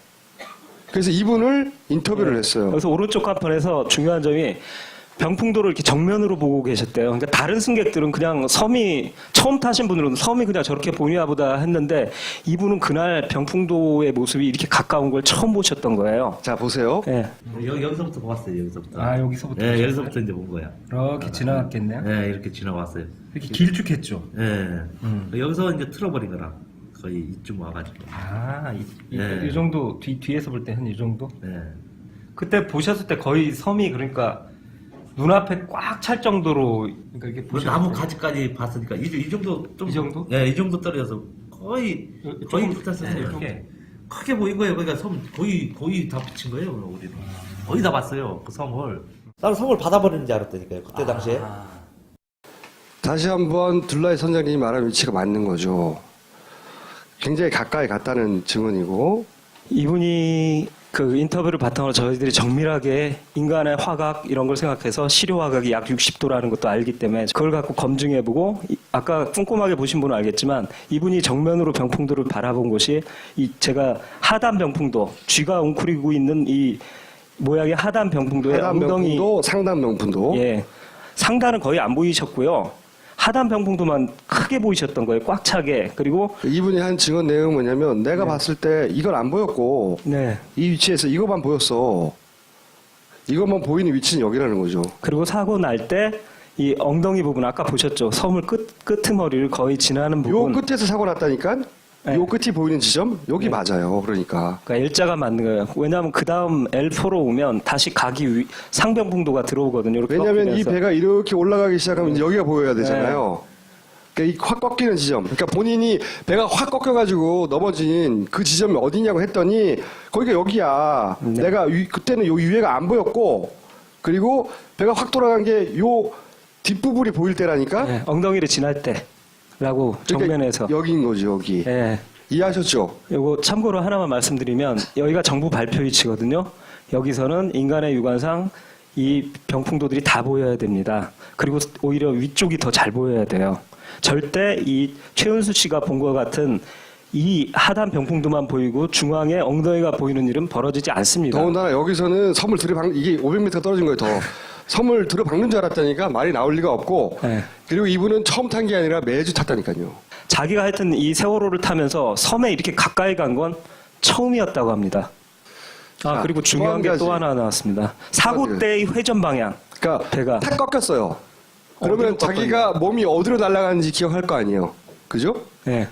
그래서 이분을 인터뷰를 했어요. 그래서 오른쪽 간판에서 중요한 점이 병풍도를 이렇게 정면으로 보고 계셨대요. 그러니까 다른 승객들은 그냥 섬이 처음 타신 분들은 섬이 그냥 저렇게 보이나 보다 했는데 이분은 그날 병풍도의 모습이 이렇게 가까운 걸 처음 보셨던 거예요. 자, 보세요. 예. 여기서부터 봤어요. 여기서부터. 아, 여기서부터 네, 보셨어요? 여기서부터 이제 본 거야. 이렇게 지나갔겠네요. 네, 이렇게 지나왔어요. 이렇게 길쭉했죠. 네. 여기서 이제 틀어버린 거라 거의 이쯤 와가지고. 아, 네. 이 정도 뒤에서 볼 때 한 이 정도? 네. 그때 보셨을 때 거의 섬이 그러니까 눈앞에 꽉 찰 정도로 그러니까 이렇게 그 보셨을 나무 때 가지까지 봤으니까 이 정도 좀. 이 정도? 네, 이 정도 떨어져서 거의 조금 붙었어요. 네, 이렇게 크게 보인 거예요. 그러니까 섬 거의 다 붙인 거예요. 우리는 거의 다 봤어요. 그 섬을. 나는 섬을 받아버리는 줄 알았다니까요. 그때 당시에. 다시 한번 둘라이 선장님이 말한 위치가 맞는 거죠. 굉장히 가까이 갔다는 증언이고. 이분이 그 인터뷰를 바탕으로 저희들이 정밀하게 인간의 화각 이런 걸 생각해서 시료 화각이 약 60도라는 것도 알기 때문에 그걸 갖고 검증해보고 아까 꼼꼼하게 보신 분은 알겠지만 이분이 정면으로 병풍도를 바라본 곳이 제가 하단 병풍도 쥐가 웅크리고 있는 이 모양의 하단 병풍도의 하단 엉덩이 명품도 상단 명품도. 예 상단은 거의 안 보이셨고요. 하단 병풍도만 크게 보이셨던 거예요. 꽉 차게. 그리고 이분이 한 증언 내용은 뭐냐면 내가 봤을 때 이건 안 보였고 네. 이 위치에서 이것만 보였어. 이것만 보이는 위치는 여기라는 거죠. 그리고 사고 날 때 이 엉덩이 부분 아까 보셨죠? 섬을 끄트머리를 거의 지나는 요 부분. 끝에서 사고 났다니까? 네. 요 끝이 보이는 지점? 여기 맞아요. 그러니까. 그러니까 L자가 맞는 거예요. 왜냐하면 그 다음 L4로 오면 다시 상병풍도가 들어오거든요. 이렇게 왜냐하면 이 꺾이면서. 배가 이렇게 올라가기 시작하면 여기가 보여야 되잖아요. 그러니까 이 확 꺾이는 지점. 그러니까 본인이 배가 확 꺾여가지고 넘어진 그 지점이 어디냐고 했더니 거기가 여기야. 네. 내가 그때는 요 위에가 안 보였고 그리고 배가 확 돌아간 게 요 뒷부분이 보일 때라니까. 네, 엉덩이를 지날 때라고 그러니까 정면에서. 여기인 거죠. 여기. 예. 이해하셨죠? 요거 참고로 하나만 말씀드리면 여기가 정부 발표 위치거든요. 여기서는 인간의 육안상 이 병풍도들이 다 보여야 됩니다. 그리고 오히려 위쪽이 더 잘 보여야 돼요. 절대 이 최은수 씨가 본 것 같은 이 하단 병풍도만 보이고 중앙에 엉덩이가 보이는 일은 벌어지지 않습니다. 더군다나 여기서는 섬을 들이박는 이게 500m 떨어진 거예요. 더 섬을 들어박는 줄 알았다니까 말이 나올 리가 없고. 네. 그리고 이분은 처음 탄 게 아니라 매주 탔다니까요. 자기가 하여튼 이 세월호를 타면서 섬에 이렇게 가까이 간 건 처음이었다고 합니다. 자, 그리고 중요한 또 한 게 또 가지. 하나 나왔습니다. 사고 가지. 때의 회전 방향. 그러니까 배가. 탁 꺾였어요. 그러면 어디로 자기가 몸이 어디로 날아가는지 기억할 거 아니에요. 그죠? 예.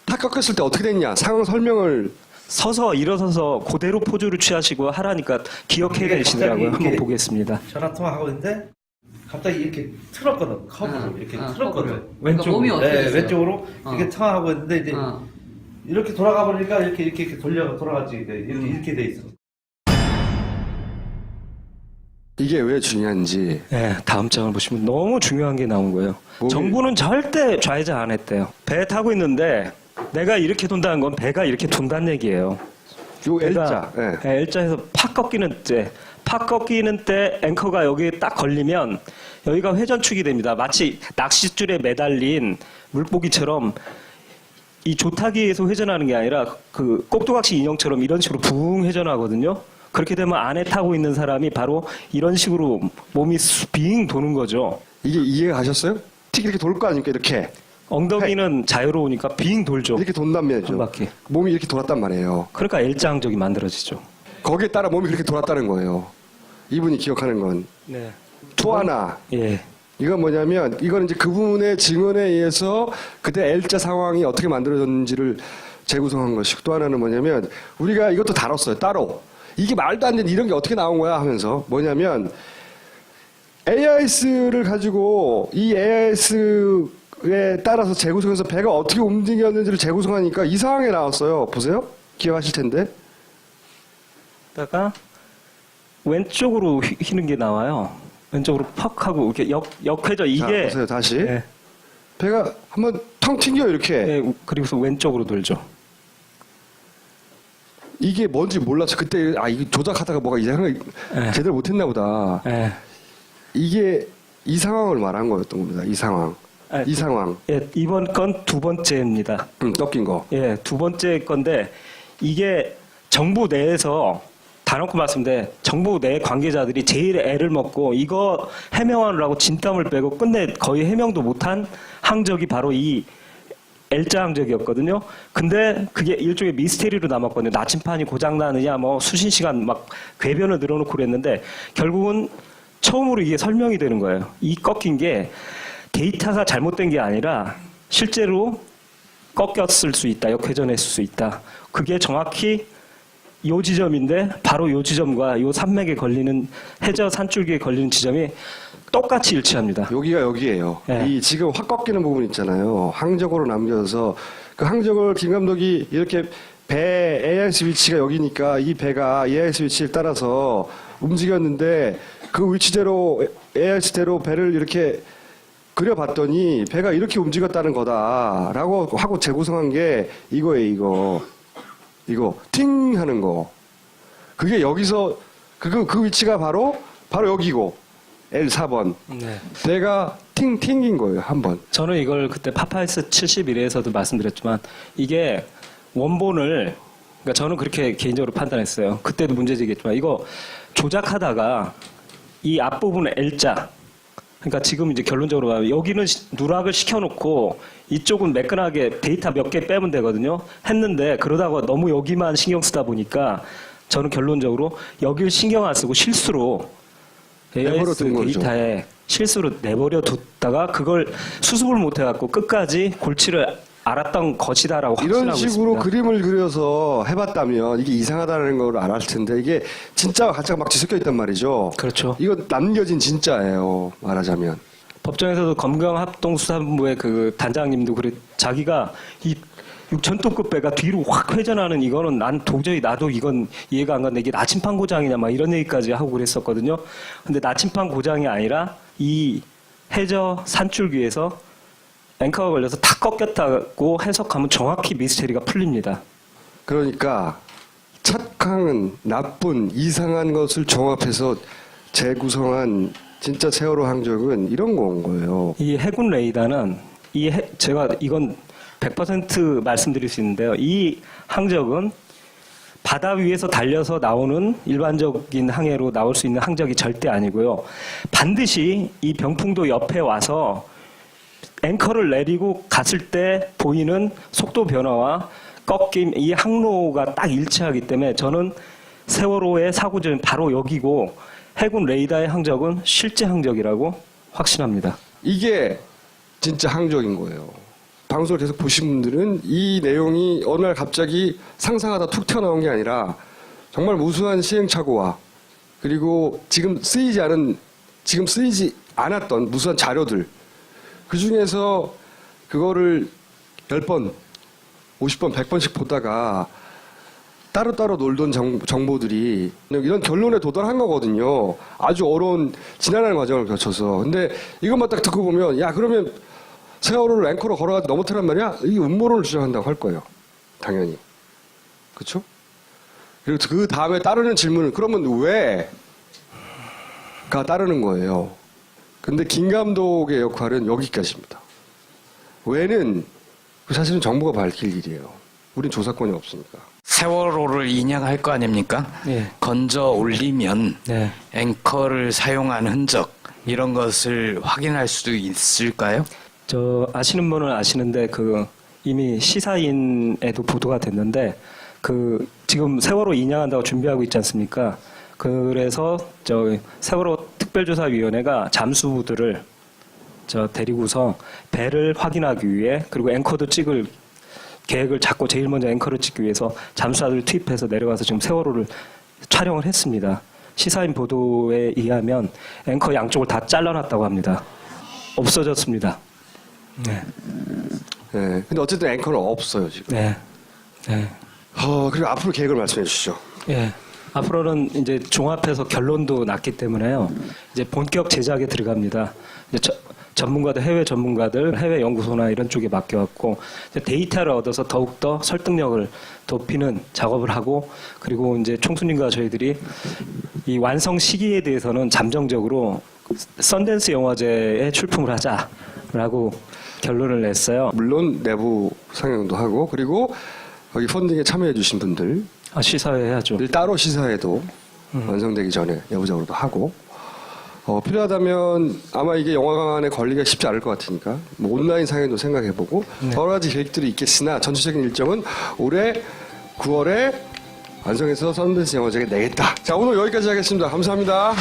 탁 꺾였을 때 어떻게 됐냐 상황 설명을. 서서 일어서서 그대로 포즈를 취하시고 하라니까 기억해야 되시더라고요. 갑자기 한번 이렇게 보겠습니다. 전화 통화하고 있는데 갑자기 이렇게 틀었거든. 컵으로 이렇게 틀었거든. 그러니까 몸이 어떻게 네, 됐어요? 왼쪽으로 이렇게 통화하고 있는데 이제 이렇게 돌아가 보니까 이렇게 돌아가지 이렇게 돼 있어. 이게 왜 중요한지. 네, 다음 장을 보시면 너무 중요한 게 나온 거예요. 몸이- 정부는 절대 좌회전 안 했대요. 배 타고 있는데 내가 이렇게 돈다는 건 배가 이렇게 돈다는 얘기예요. 요 배가, L자. 예. 예, L자에서 팍 꺾이는 때 앵커가 여기에 딱 걸리면 여기가 회전축이 됩니다. 마치 낚싯줄에 매달린 물고기처럼 이 조타기에서 회전하는 게 아니라 그 꼭두각시 인형처럼 이런 식으로 붕 회전하거든요. 그렇게 되면 안에 타고 있는 사람이 바로 이런 식으로 몸이 빙 도는 거죠. 이게 이해가 가셨어요? 틱 이렇게 돌 거 아닙니까? 이렇게. 엉덩이는 자유로우니까 빙 돌죠. 이렇게 돈단 말이죠. 한 바퀴. 몸이 이렇게 돌았단 말이에요. 그러니까 L자 항적이 만들어지죠. 거기에 따라 몸이 그렇게 돌았다는 거예요. 이분이 기억하는 건. 네. 또 하나. 예. 이건 뭐냐면 이건 이제 그분의 증언에 의해서 그때 L자 상황이 어떻게 만들어졌는지를 재구성한 것이고 또 하나는 뭐냐면 우리가 이것도 다뤘어요. 따로. 이게 말도 안 되는 이런 게 어떻게 나온 거야 하면서 뭐냐면 AIS를 가지고 이 AIS에 따라서 재구성해서 배가 어떻게 움직였는지를 재구성하니까 이 상황에 나왔어요. 보세요. 기억하실 텐데. 다가 왼쪽으로 휘는 게 나와요. 왼쪽으로 퍽 하고 이렇게 역회전 자, 이게 보세요. 다시. 예. 배가 한번 텅 튕겨요. 이렇게. 예, 그리고서 왼쪽으로 돌죠. 이게 뭔지 몰라서 그때 이거 조작하다가 뭐가 이상하게 예. 제대로 못했나 보다. 예. 이게 이 상황을 말한 거였던 겁니다. 이 상황. 아, 이 상황. 예, 이번 건 두 번째입니다. 꺾인 거. 예, 두 번째 건데 이게 정부 내에서 다놓고 말씀드린데 정부 내 관계자들이 제일 애를 먹고 이거 해명하느라고 진땀을 빼고 끝내 거의 해명도 못한 항적이 바로 이 L자 항적이었거든요. 근데 그게 일종의 미스테리로 남았거든요. 나침판이 고장나느냐 뭐 수신 시간 막 궤변을 늘어놓고 그랬는데 결국은 처음으로 이게 설명이 되는 거예요. 이 꺾인 게 데이터가 잘못된 게 아니라 실제로 꺾였을 수 있다. 역회전했을 수 있다. 그게 정확히 요 지점인데 바로 요 지점과 요 산맥에 걸리는 해저 산줄기에 걸리는 지점이 똑같이 일치합니다. 여기가 여기예요. 네. 이 지금 확 꺾이는 부분 있잖아요. 항적으로 남겨서 그 항적을 김 감독이 이렇게 배 AIS 위치가 여기니까 이 배가 AIS 위치를 따라서 움직였는데 그 위치대로 AIS대로 배를 이렇게 그려봤더니 배가 이렇게 움직였다는 거다라고 하고 재구성한 게 이거예요. 이거 팅 하는 거. 그게 여기서 그 위치가 바로 여기고 L4번. 네. 배가 튕긴 거예요, 한 번. 저는 이걸 그때 파파이스 71회에서도 말씀드렸지만 이게 원본을 그러니까 저는 그렇게 개인적으로 판단했어요. 그때도 문제제기했지만 이거 조작하다가 이 앞부분에 L자 그러니까 지금 이제 결론적으로 가면 여기는 누락을 시켜놓고 이쪽은 매끈하게 데이터 몇 개 빼면 되거든요. 했는데 그러다가 너무 여기만 신경 쓰다 보니까 저는 결론적으로 여기를 신경 안 쓰고 실수로 내버려 AIS 둔 거죠. 데이터에 실수로 내버려 뒀다가 그걸 수습을 못 해갖고 끝까지 골치를 알았던 것이다라고 이런 확신하고 식으로 있습니다. 그림을 그려서 해봤다면 이게 이상하다는 걸 알았을 텐데 이게 진짜와 가짜가 막 뒤섞여 있단 말이죠. 그렇죠. 이거 남겨진 진짜예요, 말하자면. 법정에서도 검경합동수사본부의 그 단장님도 그래 자기가 이 6,000톤급 배가 뒤로 확 회전하는 이거는 난 도저히 나도 이건 이해가 안 가는데 이게 나침판 고장이냐 막 이런 얘기까지 하고 그랬었거든요. 근데 나침판 고장이 아니라 이 해저 산줄기에서 앵커가 걸려서 탁 꺾였다고 해석하면 정확히 미스테리가 풀립니다. 그러니까 착한, 나쁜, 이상한 것을 종합해서 재구성한 진짜 세월호 항적은 이런 건 거예요. 이 해군 레이더는 제가 이건 100% 말씀드릴 수 있는데요. 이 항적은 바다 위에서 달려서 나오는 일반적인 항해로 나올 수 있는 항적이 절대 아니고요. 반드시 이 병풍도 옆에 와서 앵커를 내리고 갔을 때 보이는 속도 변화와 꺾임, 이 항로가 딱 일치하기 때문에 저는 세월호의 사고점이 바로 여기고 해군 레이더의 항적은 실제 항적이라고 확신합니다. 이게 진짜 항적인 거예요. 방송을 계속 보신 분들은 이 내용이 어느 날 갑자기 상상하다 툭 튀어나온 게 아니라 정말 무수한 시행착오와 그리고 지금 쓰이지 않았던 무수한 자료들 그 중에서 그거를 10번, 50번, 100번씩 보다가 따로따로 놀던 정보들이 이런 결론에 도달한 거거든요. 아주 어려운 지난한 과정을 거쳐서. 근데 이것만 딱 듣고 보면 야 그러면 세월호를 앵커로 걸어가지고 넘어뜨란 말이야? 이 음모론을 주장한다고 할 거예요. 당연히. 그렇죠? 그리고 그 다음에 따르는 질문은 그러면 왜가 따르는 거예요. 근데 김 감독의 역할은 여기까지입니다. 왜는 사실은 정부가 밝힐 일이에요. 우린 조사권이 없으니까. 세월호를 인양할 거 아닙니까? 네. 건져 올리면 네. 앵커를 사용한 흔적 이런 것을 확인할 수도 있을까요? 저 아시는 분은 아시는데 그 이미 시사인에도 보도가 됐는데 그 지금 세월호 인양한다고 준비하고 있지 않습니까? 그래서 저 세월호 특별조사위원회가 잠수부들을 저 데리고서 배를 확인하기 위해 그리고 앵커도 찍을 계획을 잡고 제일 먼저 앵커를 찍기 위해서 잠수사를 투입해서 내려가서 지금 세월호를 촬영을 했습니다. 시사인 보도에 의하면 앵커 양쪽을 다 잘라놨다고 합니다. 없어졌습니다. 네. 네. 근데 어쨌든 앵커는 없어요, 지금. 네. 네. 그리고 앞으로 계획을 말씀해 주시죠. 예. 앞으로는 이제 종합해서 결론도 났기 때문에요. 이제 본격 제작에 들어갑니다. 이제 전문가들, 해외 전문가들, 해외 연구소나 이런 쪽에 맡겨갖고 이제 데이터를 얻어서 더욱더 설득력을 높이는 작업을 하고 그리고 이제 총수님과 저희들이 이 완성 시기에 대해서는 잠정적으로 썬댄스 영화제에 출품을 하자라고 결론을 냈어요. 물론 내부 상영도 하고 그리고 거기 펀딩에 참여해 주신 분들 시사회 해야죠. 따로 시사회도 완성되기 전에 내부적으로도 하고 필요하다면 아마 이게 영화관에 걸리기가 쉽지 않을 것 같으니까 뭐 온라인 상영도 생각해보고 여러 가지 계획들이 있겠으나 전체적인 일정은 올해 9월에 완성해서 썬댄스 영화제에 내겠다. 자, 오늘 여기까지 하겠습니다. 감사합니다.